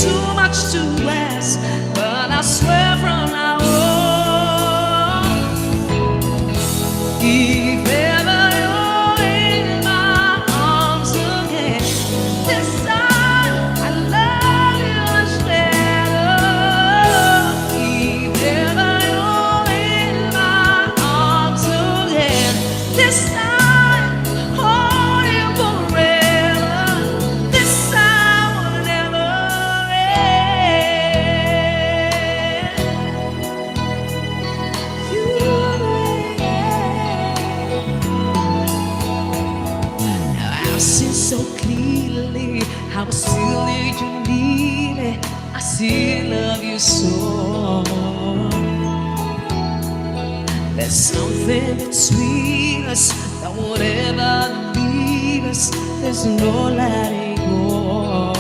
too much to ask, but I swear from now on, if ever you're in my arms again, this time I love you much better. If ever you're in my arms again, this time hold you forever. This time will never end. You now I see so clearly how still you need me. I still love you so. There's something between us that won't ever leave us. There's no letting go.